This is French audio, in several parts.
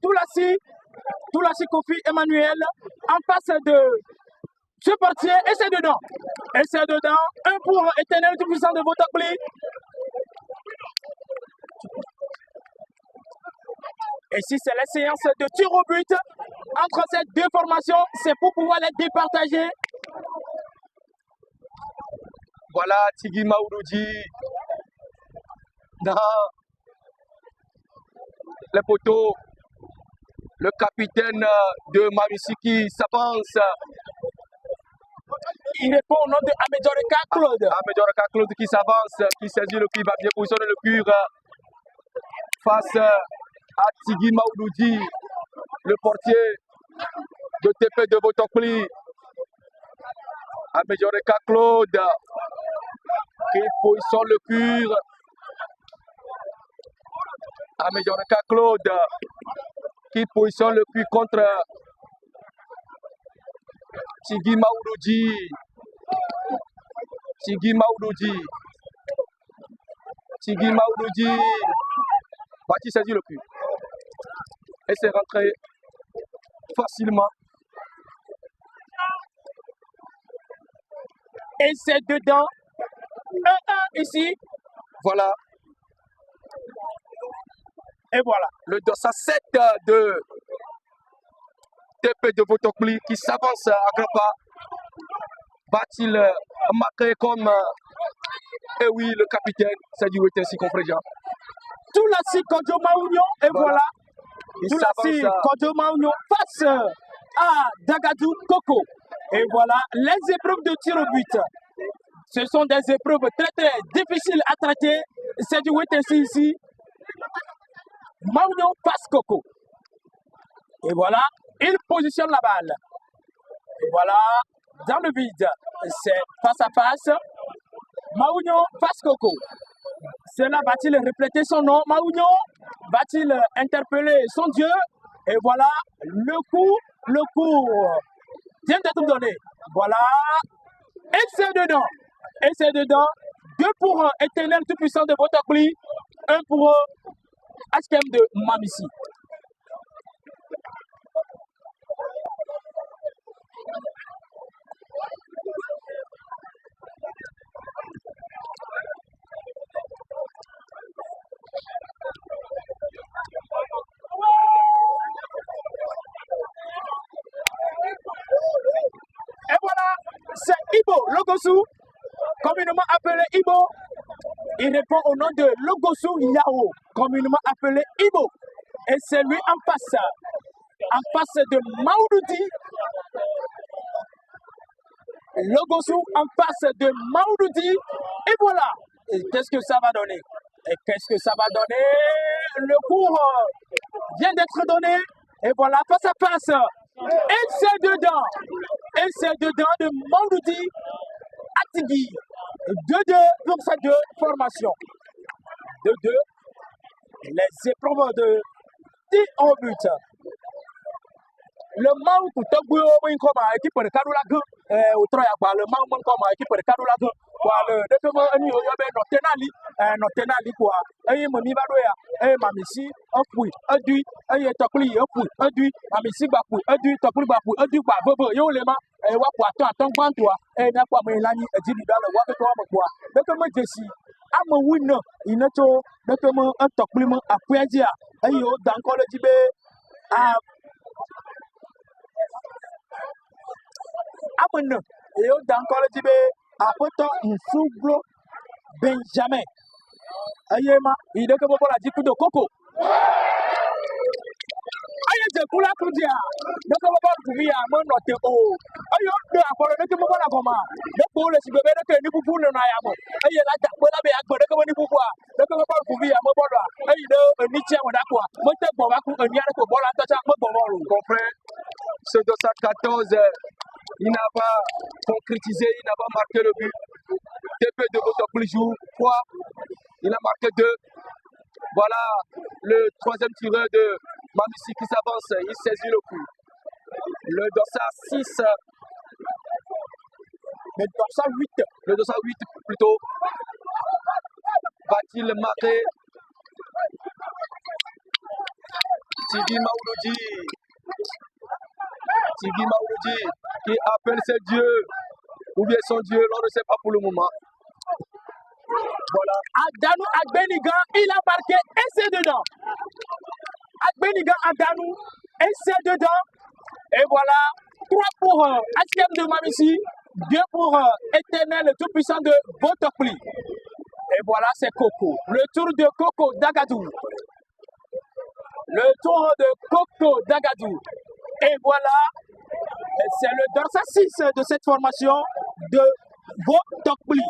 Toulassi Kofi Emmanuel en face de ce portier et c'est dedans. Et c'est dedans. 1 pour Éternel Tout-Puissant de Botokoli. Et si c'est la séance de tir au but entre ces deux formations, c'est pour pouvoir les départager. Voilà Tigui Maoudoudi dans les poteaux. Le capitaine de Mamissi qui s'avance. Il répond au nom de Amedjoreka Claude. Amedjoreka Claude qui s'avance, qui saisit le cul, va bien positionner le cul face à Tigui Maoudoudi, le portier de TP de Botokoli. Amedjoreka Claude qui positionne le cul. Amedjoreka Claude qui positionne le cul contre Tigui Maoudoudi. Tigui Maoudoudi. Tigui Maoudoudi. Bati saisit le cul. Et c'est rentré facilement. Et c'est dedans. 1-1 ici. Voilà. Et voilà. Le dossard 7 de TP de Botokoli qui s'avance à grands pas. Va-t-il marquer comme eh oui, le capitaine, c'est du Wetensi Confréja. Toulassi Kodjo Maounion, et voilà. Toulassi Kodjo Maounion face à Dagadou Koko. Et voilà, les épreuves de tir au but. Ce sont des épreuves très très difficiles à traiter. C'est du Wetensi ici. Maounion passe Koko. Et voilà, il positionne la balle. Et voilà, dans le vide, c'est face à face. Maounion passe Koko. Cela va-t-il refléter son nom? Maounion va-t-il interpeller son Dieu? Et voilà, le coup vient d'être donné. Voilà, et c'est dedans. Et c'est dedans. 2 pour Éternel Tout-Puissant de Botokoli, 1 pour HKM de Mamissi. Et voilà, c'est Ibo Logosu, communément appelé Ibo. Il répond au nom de Logosu Yao, communément appelé Ibo. Et c'est lui en face de Maoudoudi. Logosu en face de Maoudoudi. Et voilà, et qu'est-ce que ça va donner? Et qu'est-ce que ça va donner? Le cours vient d'être donné. Et voilà, face à face. Et c'est dedans. Et c'est dedans de Maoudoudi à Tigui. 2-2 pour ces deux formations. 2-2. Les épreuves de tir au but. Le Mao Tougou comme équipe de Kadoulagan, au Troyagba, le Mao comme équipe de Kadoulagan. Le développement est notre quoi. Et Mami Badoya, et Mamissi, un pouille, un duit, un tokli, un pouille, un duit, Mamissi Bapou, un duit, tokli Bapou, un duit, Bobo, Yolema, et Wapo, attends, toi, et n'a pas Mélanie, et dit dans le Wapo, quoi. Donc, moi, je suis à mon winner, il n'a pas un tokli, à Puyadia, et yo, dans le Dibé, à Amon, et yo, dans le Dibé, à Poto, un fouglo, Benjamin. Ayema, il est que vous la dit coup de coco. Aïe, c'est pour la coudia. Donc, on va pas vous dire, mon note au. Aïe, on a pour le que vous la goma. Le pour le bébé que nous pouvons le naïamo. Aïe, la date pour la béa, que vous ne pouvez pas. Donc, on va pas vous dire, mon bola. Aïe, le Nietzsche, on a quoi. Moi, tu peux voir un yard pour bola, tu as un bon rôle. Comprenez, ce 214, il n'a pas concrétisé, il n'a pas marqué le but. TP de Botokoli joue 3. Il a marqué 2. Voilà le troisième tireur de Mamissi qui s'avance. Il saisit le coup. Le dossard 6. Le dossard 8. Le dossard 8 plutôt. Va-t-il marquer? Tigui Maouloudi qui appelle ses dieux ou bien son dieu, on ne sait pas pour le moment. Voilà. Adanou Agbenigan, il a marqué et c'est dedans. Agbenigan Adanou et c'est dedans. Et voilà, 3 pour HM de Mamissi, 2 pour Éternel, le tout-puissant de Botopli. Et voilà, c'est Coco. Le tour de Coco d'Agadou. Le tour de Coco d'Agadou. Et voilà, c'est le dorsal 6 de cette formation de Botopli.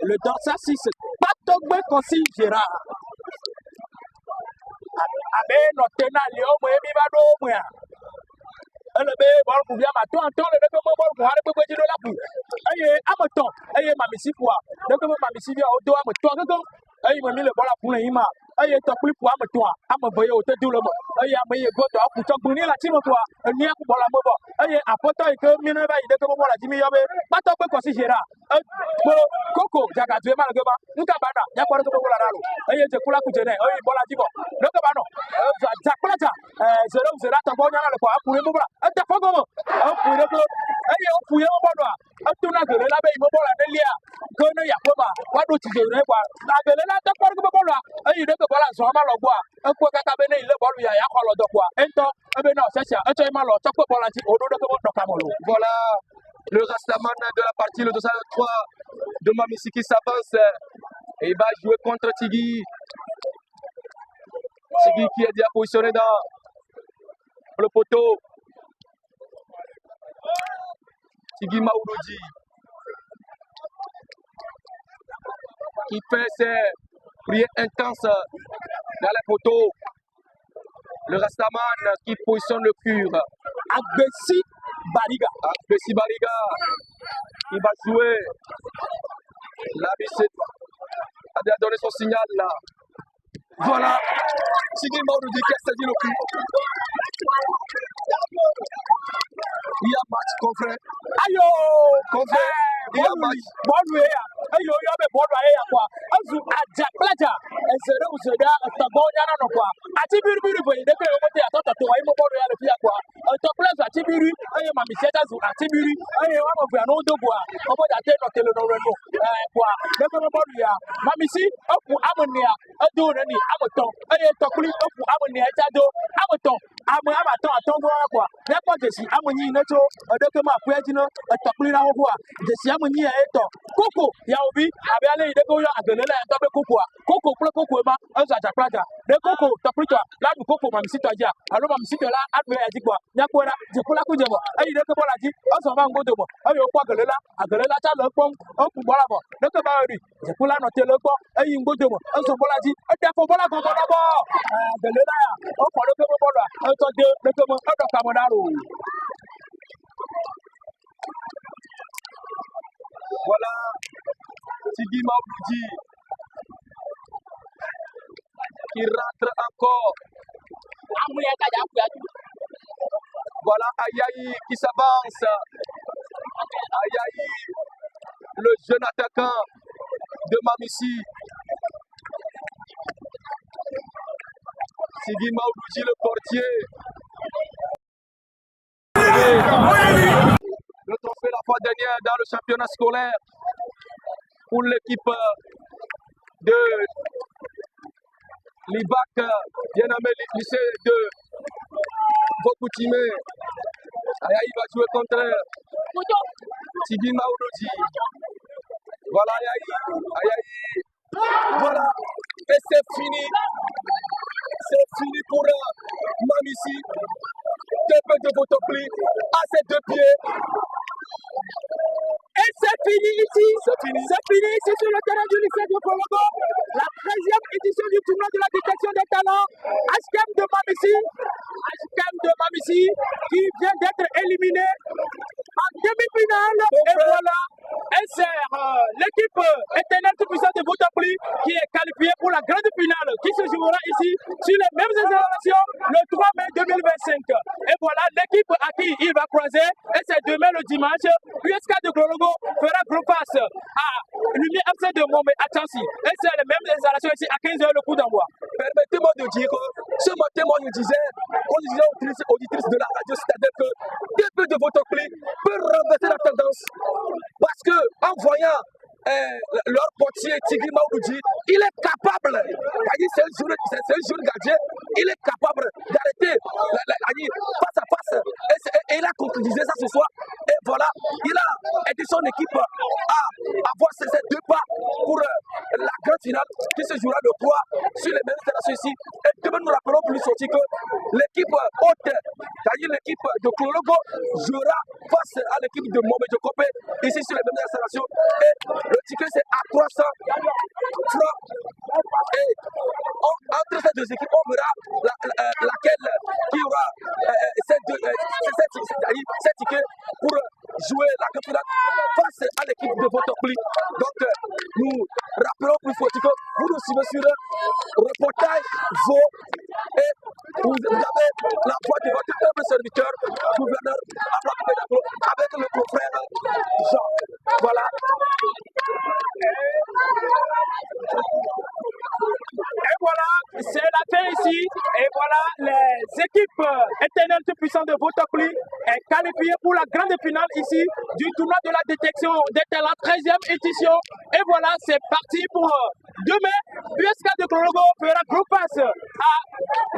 Le dorsal 6, Patogbe Kossi Gérard. Abe notena leo mwe bado mwe. Le bé bol pour bien maton le de bol pour aller pour dire la pou. Aye amaton, aye mamisi pour. Donc mamisi bien au dos amaton donc aye mami le bol pour l'ima. Aye to plus pour amaton. Amaboye au tête le mo. Aye amaye go to pour to buni la timo pour. Ni a pour bol amobo. Aye apoto e que mine ba ide que bol la timi yobe. Pato pe ko si gera. Coco jaga tu mal geba. Nka bana ya ko ko bol la lo. Aye je kula ku jene. Aye bol la timo. Le que bano. Ja kula ja. Zera ta bo nyana le ko akure mo bla. Ata fogo mo. Akure ko. Aye o fuye mo bodo a. Atuna gele la be mo bol la delia. Ko no ya ko ba. Wa do ti jere kwa. La gele la ta ko ko bol la. Aye de ko bol la so ma lo gbo a. Ko kaka be ne ile bol ya ya ko lo do kwa. Ento ebe na sesia. Eto ma lo to ko bol la ti odo de ko do ka mo lo. Voilà le Rastaman de la partie, le 203 de Mamissi qui s'avance et il va jouer contre Tigui. Tigui qui est déjà positionné dans le poteau. Tigui Maouloudi qui fait ses prières intenses dans les poteaux. Le Rastaman qui positionne le pur. Agbessi Bariga. Agbessi Bariga qui va jouer. L'ABC a déjà donné son signal là. Voilà. Tigui Maouloudi qui a saisi le coup. Il y a match, confrère. Ayo! Confrère. Il y a match. Bon way. Ayo, yo be bon way quoi. Azu aja plaja. Ezere uzeda tabo nyana no quoi. Ati biru biru boy de pe o mote atota to wa imo bon way le fia quoi. To plaza ati biru. Ayo mami seta zu ati biru. Ayo wa mo fia no do quoi. Obo da te no tele no reno. Quoi. De pe mo bon ya. Mami si opu amonia. Ado na ni amoto. Ayo to kuli opu amonia jado. Amoto. Amaton atongo quoi. Ya ko desi amoni na to. De ke ma pu ejino. To kuli na ho quoi. Desi amoni e to. Koko ya obi abi ale ide ko yo agelele en to be koko a. Koko pro koko ma. Azu aja plaja. De koko to plito. La du koko mami si to ja. Alo mami si to la adwe eji kwa. Ya ko ra je kula ku je bo. Ayi de ko bola ji. O so ma ngodo bo. Ayi o kwa agelela ta lo pon. O ku bola bo. De ko ba ri. Je kula no te lo po. Ayi ngodo bo. O so bola ji. O de fo bola go go bo. Agelela ya. O ko lo ko bola. O to de ko mo o do ka mo na ro. Voilà, Tigui Maouloudi qui rentre encore. Voilà Ayayi qui s'avance. Ayayi, le jeune attaquant de Mamissi. Tigui Maouloudi, le portier. Le trophée la fois dernière dans le championnat scolaire pour l'équipe de l'IVAC, bien nommé lycée de Bokoutimé. Il va jouer contre Tigui Maouloudi. Voilà Ayayi. Voilà. Et c'est fini. C'est fini pour Mamissi. Deux de Botopli à ses 2 pieds. Et c'est fini ici. C'est fini. C'est fini ici sur le terrain du lycée de Kologo. La 13e édition du tournoi de la détection des talents. HKM de Mamissi qui vient d'être éliminé en demi-finale. Et voilà, SR, l'équipe éternelle tout-puissante de Votapli qui est qualifiée pour la grande finale qui se jouera ici sur les mêmes installations le 3 mai 2025. Et voilà l'équipe à qui il va croiser et c'est demain le dimanche. USK de Glologo fera groupe face à Lumière FC de Momé à Chancy. Et c'est les mêmes installations ici à 15h le coup d'envoi. Permettez-moi de dire, ce matin, moi je disais aux auditrices de la radio, c'est-à-dire que DP de Votapli peut renverser la tendance parce que en voyant leur portier Tigri Maoudoudji, il est capable, c'est un jeune gardien, il est capable d'arrêter face à face et il a concrétisé ça ce soir et voilà, il a aidé son équipe à avoir ces deux pas pour la grande finale qui se jouera le 3 sur les mêmes installations ici et demain nous rappelons plus sorti que l'équipe haute, l'équipe de Klologo jouera face à l'équipe de Momé Jokopé ici sur les mêmes installations et le ticket c'est à 300 francs et entre ces deux équipes on verra laquelle qui aura ces tickets pour jouer la grande finale face à l'équipe de Votapli. Donc nous rappelons plus fort que vous nous suivez sur reportage Vaux et vous avez la voix de votre humble serviteur, gouverneur Abraham Bedaglo, avec le confrère Jean. Voilà. Et voilà, c'est la fin ici. Et voilà, les équipes éternelles tout puissantes de Votapli est qualifiée pour la grande finale ici du tournoi de la détection d'être la 13e édition. Et voilà, c'est parti pour demain. USK de Klologo fera groupe face à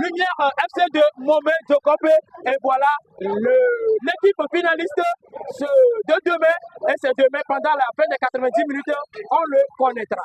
Lumière FC de Momé Jokopé. Et voilà, l'équipe finaliste de demain. Et c'est demain pendant la fin des 90 minutes, on le connaîtra.